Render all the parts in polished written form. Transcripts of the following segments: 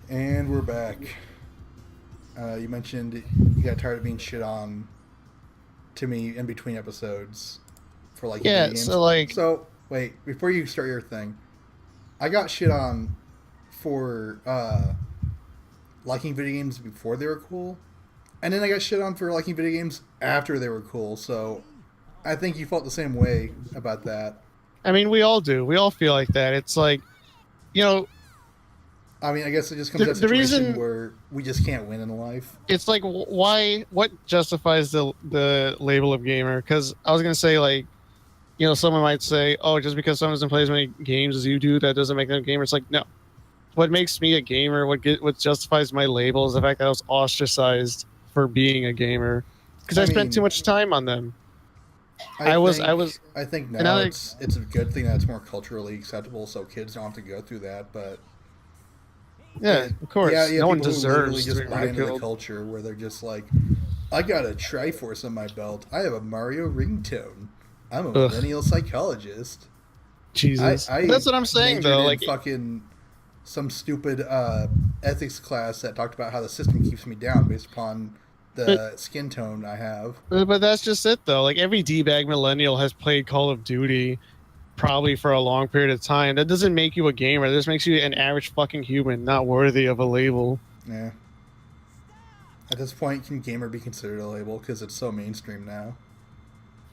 And we're back. You mentioned you got tired of being shit on to me in between episodes for liking Yeah, video games. so like, So, wait, before you start your thing, I got shit on for liking video games before they were cool, and then I got shit on for liking video games after they were cool. So, I think you felt the same way about that. I mean, we all do. We all feel like that. It's like, you know, I mean, I guess it just comes to the that the situation reason where we just can't win in life. it's like, why? What justifies the label of gamer? Because I was gonna say, like, someone might say, oh, just because someone doesn't play as many games as you do, that doesn't make them a gamer. It's like, no. What makes me a gamer? What justifies my label is the fact that I was ostracized for being a gamer because I I spent too mean, much time on them. I I was, think I think and now I it's a good thing that it's more culturally acceptable, so kids don't have to go through that. But yeah, of yeah, course, you have no one people who literally deserves to be just buy into the ridiculed. culture where they're just like, I got a Triforce on my belt. I have a Mario ringtone. I'm a Ugh, millennial psychologist. Jesus. But I that's what I'm saying majored though. in Like, fucking some stupid ethics class that talked about how the system keeps me down based upon but the skin tone I have. but that's just it though. Like every d bag millennial has played Call of Duty probably for a long period of time. That doesn't make you a gamer. This makes you an average fucking human, not worthy of a label. Yeah. At this point, can gamer be considered a label because it's so mainstream now?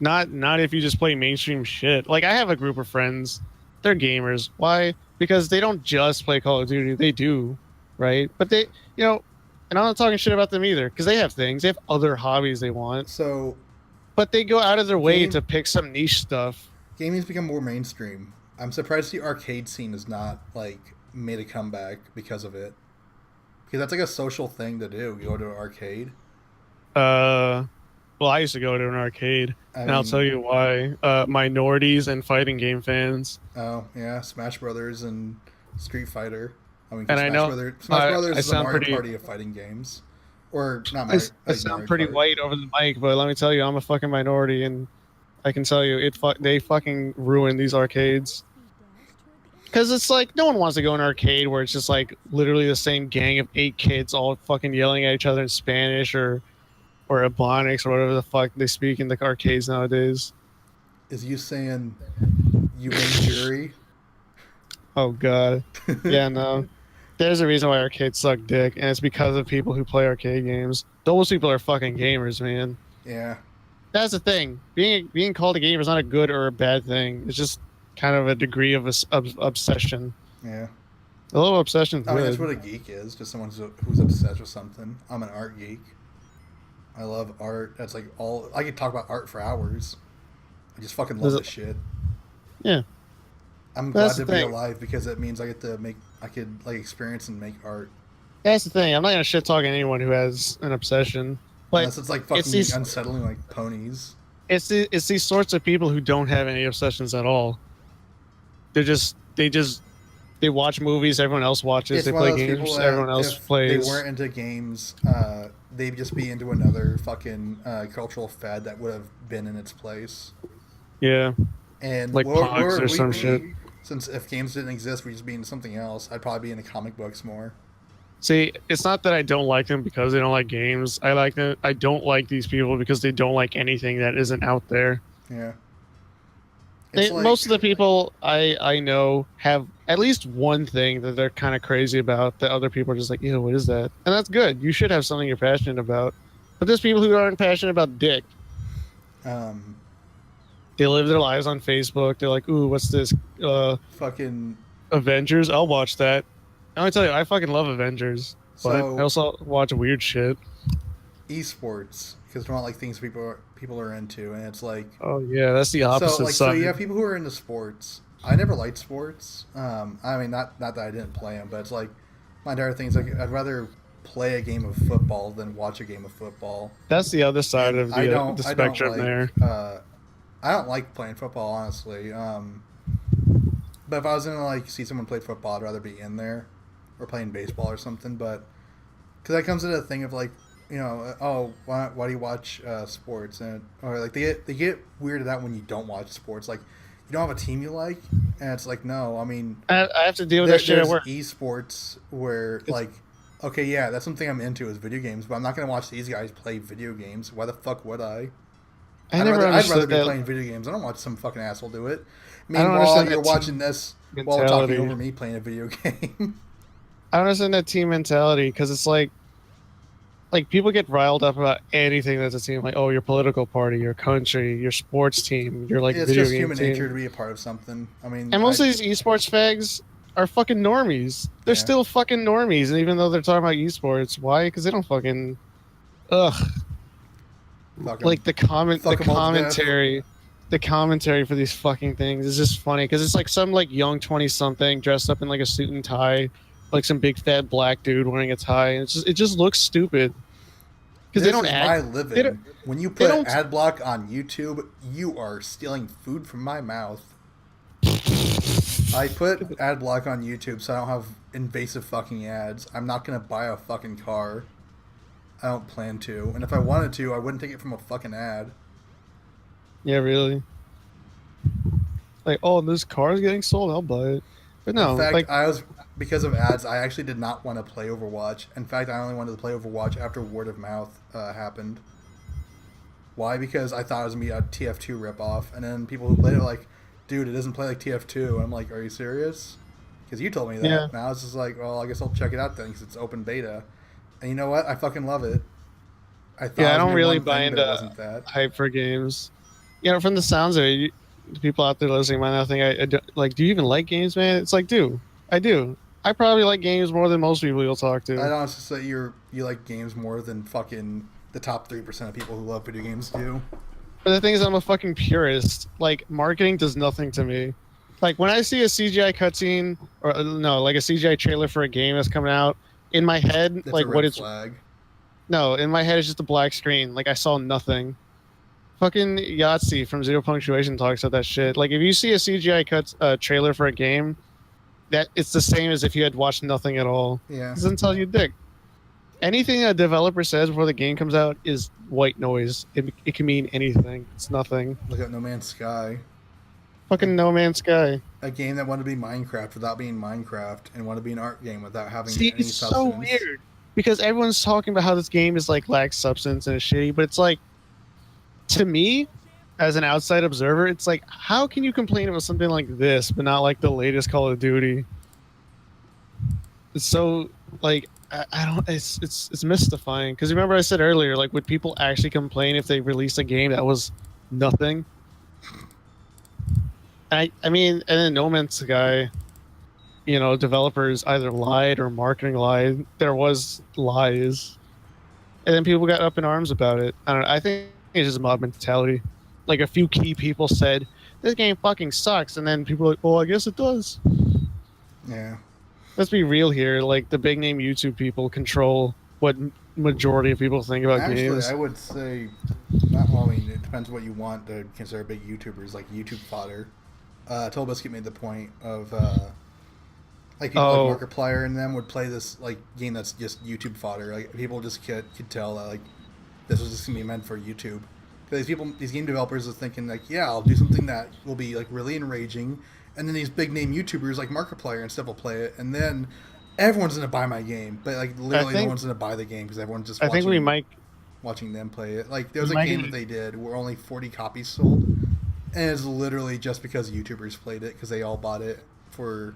Not if you just play mainstream shit. Like I have a group of friends, they're gamers. Why? Because they don't just play Call of Duty. They do, right? But you know, and I'm not talking shit about them either because they have things. They have other hobbies they want, So but they go out of their way game to pick some niche stuff. gaming's become more mainstream. I'm surprised the arcade scene has not like made a comeback because of it. Because that's like a social thing to do. You go to an arcade. Uh, well, I used to go to an arcade, I and I'll tell mean, you why. Minorities and fighting game fans, oh yeah, Smash Brothers and Street Fighter. I mean, and 'cause I know Smash I Brothers is a sound Mario pretty Party of fighting games, or not I, Mario, I like sound Mario pretty Kart. white over the mic, but let me tell you, I'm a fucking minority, and I can tell you, they fucking ruin these arcades. Because it's like no one wants to go in an arcade where it's just like literally the same gang of 8 kids all fucking yelling at each other in Spanish or Ebonics or whatever the fuck they speak in the arcades nowadays. Is you saying you mean jury? Oh god, yeah, no. There's a reason why arcades suck dick, and it's because of people who play arcade games. Those people are fucking gamers, man. Yeah, That's the thing. Being called a gamer is not a good or a bad thing. It's just kind of a degree of obsession. yeah. A little obsession's I mean, that's good. what a geek is. Just someone who's obsessed with something. I'm an art geek. I love art. That's like all. I could talk about art for hours. I just fucking love There's a- this shit. yeah, I'm glad that's the to be thing. alive because it means I get to make. I could like experience and make art. That's the thing. I'm not gonna shit talk anyone who has an obsession, but Unless it's like it's fucking these unsettling, like ponies. it's these sorts of people who don't have any obsessions at all. They watch movies everyone else watches. It's They one of play those people games that everyone else if they plays. weren't into games, they'd just be into another fucking cultural fad that would have been in its place. Yeah, And like where Pogs or would we some shit. be? Since if games didn't exist, we'd just be into something else. I'd probably be into comic books more. See, it's not that I don't like them because they don't like games. I like them. I don't like these people because they don't like anything that isn't out there. Yeah, it's like Most of the people I know have at least one thing that they're kind of crazy about that other people are just like, ew, what is that? And that's good. You should have something you're passionate about. But there's people who aren't passionate about dick. um, They live their lives on Facebook. They're like, ooh, what's this? fucking. Avengers? I'll watch that. Let me tell you, I fucking love Avengers. But I So also watch weird shit. esports because they're not like things people are into, and it's like Oh yeah, that's the opposite so you side. have people who are into sports. I never liked sports. I mean, not that I didn't play them, but it's like my entire thing is like I'd rather play a game of football than watch a game of football. That's the other side And of the I don't spectrum there. I don't like playing football honestly. But if I was gonna like see someone play football, I'd rather be in there or playing baseball or something. But because that comes into a thing of like, oh, why do you watch sports? And or like they get weirded out when you don't watch sports. Like you don't have a team you like, and it's like, no, I mean, I have to deal with that shit at there's work. esports where It's, like, okay, yeah, that's something I'm into is video games, but I'm not gonna watch these guys play video games. Why the fuck would I? I never I'd rather understood be that. playing video games. I don't watch some fucking asshole do it. I don't Meanwhile, understand you're that watching team this while talking mentality. over me playing a video game. I don't understand that team mentality because it's like people get riled up about anything that's a team. Like, oh, your political party, your country, your sports team, your like It's video just game human nature team. to be a part of something. I mean, And most of these esports fags are fucking normies. They're yeah, still fucking normies, and even though they're talking about esports, why? Because they don't fucking ugh. fuck them, Like the fuck them all to death. commentary for these fucking things is just funny because it's like some like young 20 something dressed up in like a suit and tie, like some big fat black dude wearing a tie, and it just looks stupid because they This don't is act my they don't, living. When you they put don't ad block on YouTube, you are stealing food from my mouth. I put ad block on YouTube so I don't have invasive fucking ads. I'm not gonna buy a fucking car. I don't plan to. And if I wanted to, I wouldn't take it from a fucking ad. yeah, really, like, oh, this car is getting sold, I'll buy it. But In no, fact, like, I was because of ads. I actually did not want to play Overwatch. In fact, I only wanted to play Overwatch after word of mouth happened. Why? Because I thought it was gonna be a TF2 ripoff, and then people who played it were like, "Dude, it doesn't play like TF2." And I'm like, "Are you serious?" Because you told me that. yeah, And I was just like, "Well, I guess I'll check it out then, because it's open beta." And you know what? I fucking love it. I thought yeah, it I was don't gonna be really one buy thing, but it into wasn't that. hype for games. You know, from the sounds of it, the people out there listening might not think I don't, like. Do you even like games, man? It's like, I do. I probably like games more than most people you'll talk I'd to. honestly say you like games more than fucking the top 3% of people who love video games do. But the thing is, I'm a fucking purist. Like, marketing does nothing to me. Like, when I see a CGI cutscene, or no, like a CGI trailer for a game that's coming out, in my head, That's a like, what red it's, flag. no, in my head, it's just a black screen. Like, I saw nothing. Fucking Yahtzee from Zero Punctuation talks about that shit. Like, if you see a CGI trailer for a game, that it's the same as if you had watched nothing at all. Yeah. It doesn't tell you dick. Anything a developer says before the game comes out is white noise. It can mean anything. It's nothing. Look at No Man's Sky. A, Fucking No Man's Sky. a game that wanted to be Minecraft without being Minecraft and wanted to be an art game without having See, any it's so substance. weird because everyone's talking about how this game is like lacks substance and is shitty, but it's like, to me, as an outside observer, it's like, how can you complain about something like this but not like the latest Call of Duty? It's so like, I don't. It's mystifying because remember I said earlier, like, would people actually complain if they released a game that was nothing? I mean, and then No Man's Sky, you know, developers either lied or marketing lied. There was lies, and then people got up in arms about it. I don't know. I think it's just mob mentality. Like, a few key people said this game fucking sucks, and then people are like, well, I guess it does. Yeah. Let's be real here. Like, the big name YouTube people control what majority of people think about Actually, games. I would say, not well, I mean, it depends what you want to consider big YouTubers, like YouTube fodder. Toll Biscuit made the point of, like, people Oh, like Markiplier and them would play this, like, game that's just YouTube fodder. Like, people just could tell that, like, this was just going to be meant for YouTube. Because these game developers are thinking, like, yeah, I'll do something that will be, like, really enraging. And then these big name YouTubers like Markiplier and stuff will play it. And then everyone's going to buy my game. But, like, literally no one's going to buy the game because everyone's just I think watching them play it. Like, there was we a might game get that they did where only 40 copies sold. And it's literally just because YouTubers played it because they all bought it for.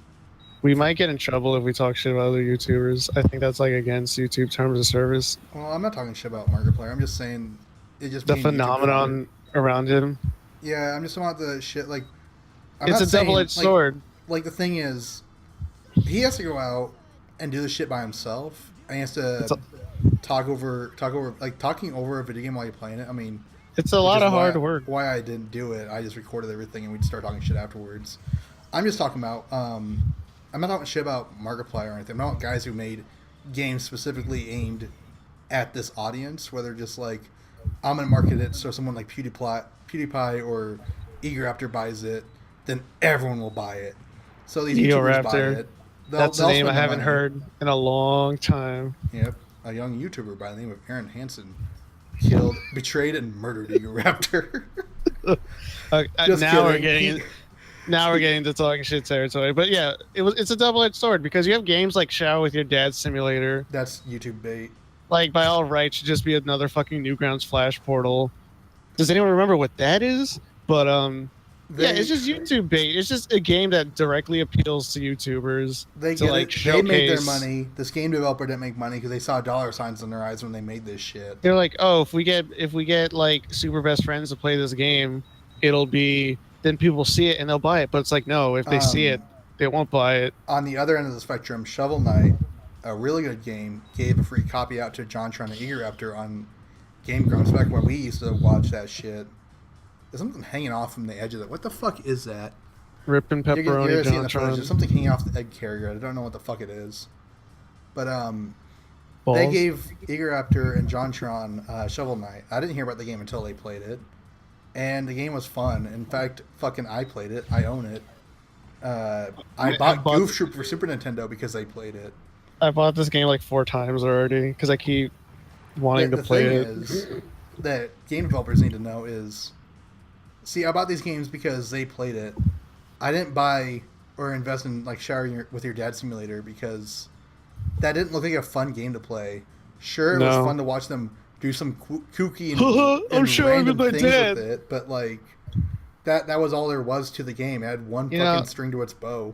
we might get in trouble if we talk shit about other YouTubers. I think that's like against YouTube terms of service. Well, I'm not talking shit about Markiplier. I'm just saying it just The being YouTube fodder. phenomenon around him. Yeah, I'm just talking about the shit. Like, I'm It's not a saying, double-edged like, sword. Like, the thing is, he has to go out and do this shit by himself, and he has to It's a, talking over a video game while you're playing it. I mean, it's a which lot is of hard work. why I didn't do it. I just recorded everything and we'd start talking shit afterwards. I'm just talking about. I'm not talking shit about Markiplier or anything. I'm not guys who made games specifically aimed at this audience, where they're just like, I'm gonna market it so someone like PewDiePie or Eageraptor buys it, then everyone will buy it. So these YouTubers buy Raptor. it. That's a name I spend the haven't money. heard in a long time. Yep, a young YouTuber by the name of Aaron Hansen betrayed, and murdered Eageraptor. Now Just we're kidding. getting Now we're getting to talking shit territory. But yeah, it's a double-edged sword because you have games like Shower with Your Dad Simulator. That's YouTube bait. Like by all rights should just be another fucking Newgrounds Flash portal. Does anyone remember what that is? But yeah, it's just YouTube bait. It's just a game that directly appeals to YouTubers. They to get like it. They made their showcase. money. This game developer didn't make money because they saw dollar signs in their eyes when they made this shit. They're like, oh, if we get like super best friends to play this game, it'll be then people will see it and they'll buy it. But it's like, no, if they see it, they won't buy it. On the other end of the spectrum, Shovel Knight, a really good game, gave a free copy out to JonTron and Eageraptor on Game Grumps back when we used to watch that shit. There's something hanging off from the edge of it. What the fuck is that? Ripping You're pepperoni, seeing the footage. JonTron. There's something hanging off the egg carrier. I don't know what the fuck it is. But Balls. they gave Eageraptor and JonTron Shovel Knight. I didn't hear about the game until they played it. And the game was fun. In fact, fucking I played it. I own it. I bought Goof Troop for Super Nintendo because they played it. I bought this game like 4 times already because I keep wanting to play The it. thing is that game developers need to know is, see, I bought these games because they played it. I didn't buy or invest in like Shower with Your Dad Simulator because that didn't look like a fun game to play. Sure, it was fun to watch them do some kooky and random things with it, but like that was all there was to the game. It had one fucking string to its bow.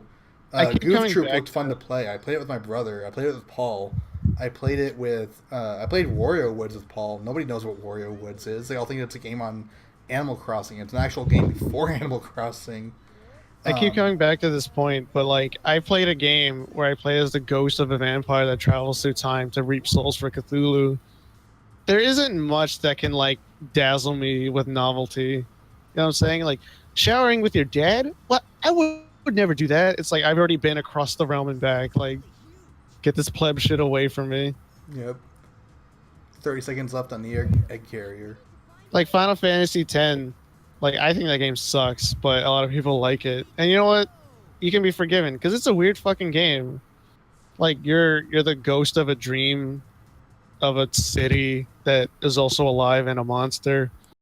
Goof Troop looked fun to play. I played it with my brother. I played it with Paul. I played it with I played Wario Woods with Paul. Nobody knows what Wario Woods is. They all think it's a game on Animal Crossing. It's an actual game before Animal Crossing. I keep coming back to this point, but like I played a game where I play as the ghost of a vampire that travels through time to reap souls for Cthulhu. There isn't much that can like dazzle me with novelty. You know what I'm saying? Like showering with your dad? What? I would never do that. It's like I've already been across the realm and back. Like, get this pleb shit away from me. Yep. 30 seconds left on the egg carrier. Like Final Fantasy X, like I think that game sucks, but a lot of people like it. And you know what? You can be forgiven because it's a weird fucking game. Like you're the ghost of a dream of a city that is also alive and a monster.